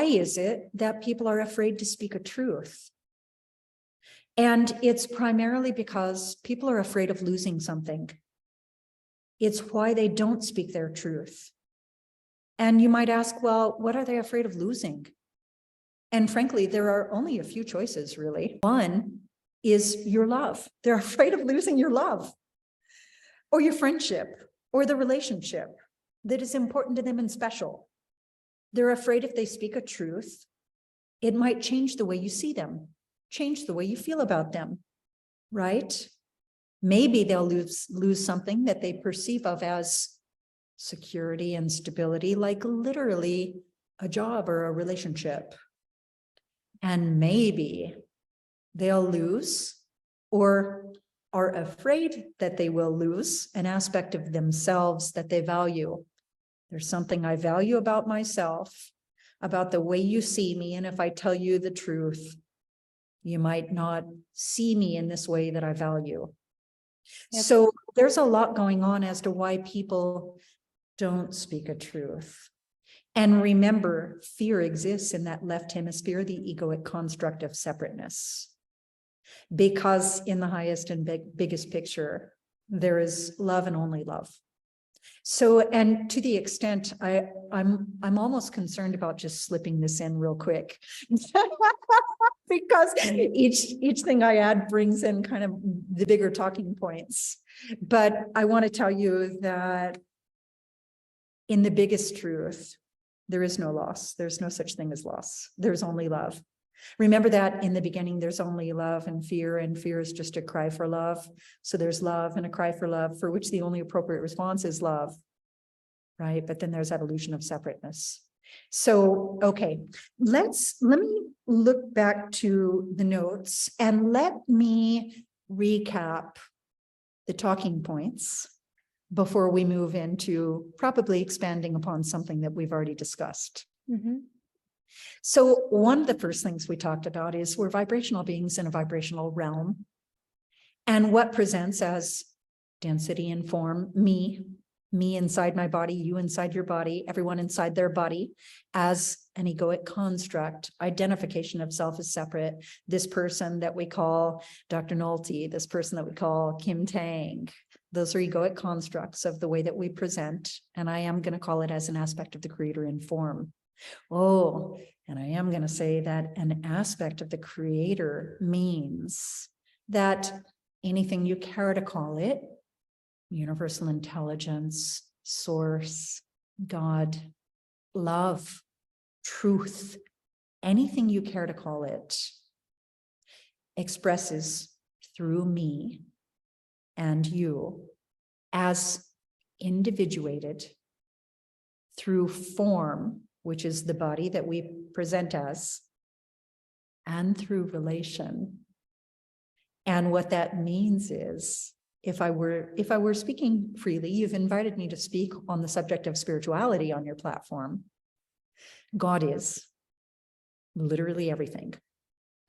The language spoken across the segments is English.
why is it that people are afraid to speak a truth? And it's primarily because people are afraid of losing something. It's why they don't speak their truth. And you might ask, well, what are they afraid of losing? And frankly, there are only a few choices, really. One is your love. They're afraid of losing your love, or your friendship, or the relationship that is important to them and special. They're afraid if they speak a truth, it might change the way you see them, change the way you feel about them, right? Maybe they'll lose something that they perceive of as security and stability, like literally a job or a relationship. And maybe they'll lose, or are afraid that they will lose, an aspect of themselves that they value. There's something I value about myself, about the way you see me, and if I tell you the truth, you might not see me in this way that I value. Yep. So there's a lot going on as to why people don't speak a truth. And remember, fear exists in that left hemisphere, the egoic construct of separateness. Because in the highest and biggest picture, there is love and only love. So, and to the extent I'm almost concerned about just slipping this in real quick, because each thing I add brings in kind of the bigger talking points. But I want to tell you that in the biggest truth, there is no loss. There's no such thing as loss. There's only love. Remember that in the beginning, there's only love and fear is just a cry for love. So there's love and a cry for love, for which the only appropriate response is love, right? But then there's that illusion of separateness. So, okay, let me look back to the notes and let me recap the talking points before we move into probably expanding upon something that we've already discussed. Mm-hmm. So one of the first things we talked about is we're vibrational beings in a vibrational realm. And what presents as density and form, me inside my body, you inside your body, everyone inside their body, as an egoic construct, identification of self as separate, this person that we call Dr. Nolte, this person that we call Kim Tang, those are egoic constructs of the way that we present. And I am going to call it as an aspect of the creator in form. Oh, and I am going to say that an aspect of the creator means that anything you care to call it, universal intelligence, source, God, love, truth, anything you care to call it, expresses through me and you as individuated through form, which is the body that we present as, and through relation. And what that means is, if I were speaking freely, you've invited me to speak on the subject of spirituality on your platform. God is literally everything.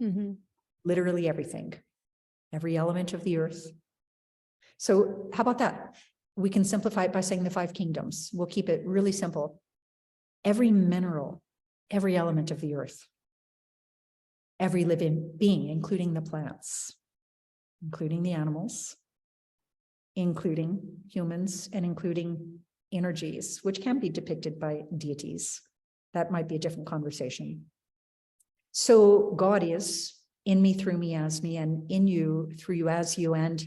Mm-hmm. Literally everything. Every element of the earth. So how about that? We can simplify it by saying the 5 kingdoms. We'll keep it really simple. Every mineral, every element of the earth, every living being, including the plants, including the animals, including humans, and including energies, which can be depicted by deities. That might be a different conversation. So God is in me, through me, as me, and in you, through you, as you, and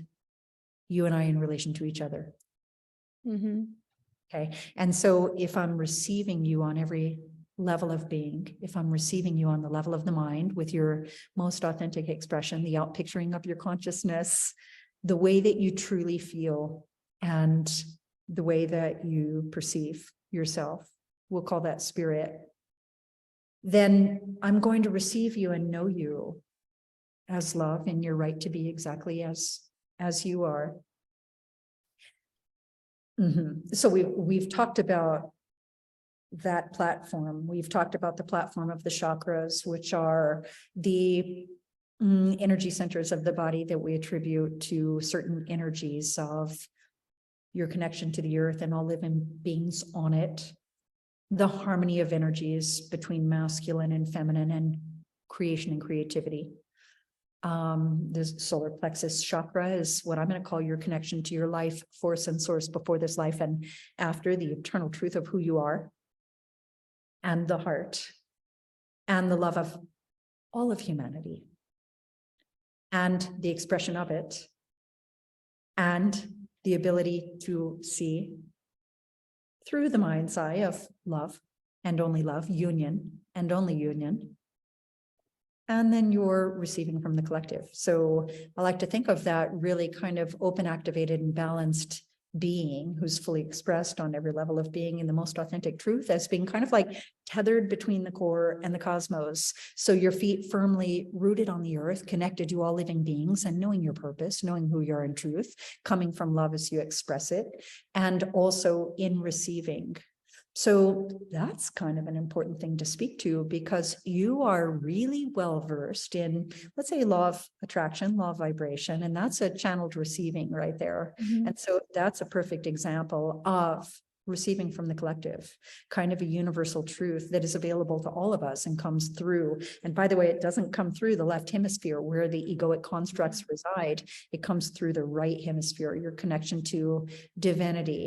you and I in relation to each other. Mm-hmm. Okay. And so if I'm receiving you on every level of being, if I'm receiving you on the level of the mind with your most authentic expression, the outpicturing of your consciousness, the way that you truly feel and the way that you perceive yourself, we'll call that spirit, then I'm going to receive you and know you as love and your right to be exactly as you are. Mm-hmm. So we've talked about that platform. We've talked about the platform of the chakras, which are the energy centers of the body that we attribute to certain energies of your connection to the earth and all living beings on it. the harmony of energies between masculine and feminine, and creation and creativity. The solar plexus chakra is what I'm going to call your connection to your life force and source before this life and after, the eternal truth of who you are, and the heart, and the love of all of humanity, and the expression of it, and the ability to see through the mind's eye of love and only love, union and only union. And then you're receiving from the collective. So I like to think of that really kind of open, activated, and balanced being who's fully expressed on every level of being in the most authentic truth as being kind of like tethered between the core and the cosmos. So your feet firmly rooted on the earth, connected to all living beings, and knowing your purpose, knowing who you are in truth, coming from love as you express it, and also in receiving. So that's kind of an important thing to speak to, because you are really well versed in, let's say, law of attraction, law of vibration, and that's a channeled receiving right there. Mhm. And so that's a perfect example of receiving from the collective, kind of a universal truth that is available to all of us and comes through. And by the way, it doesn't come through the left hemisphere where the egoic constructs reside. It comes through the right hemisphere, your connection to divinity.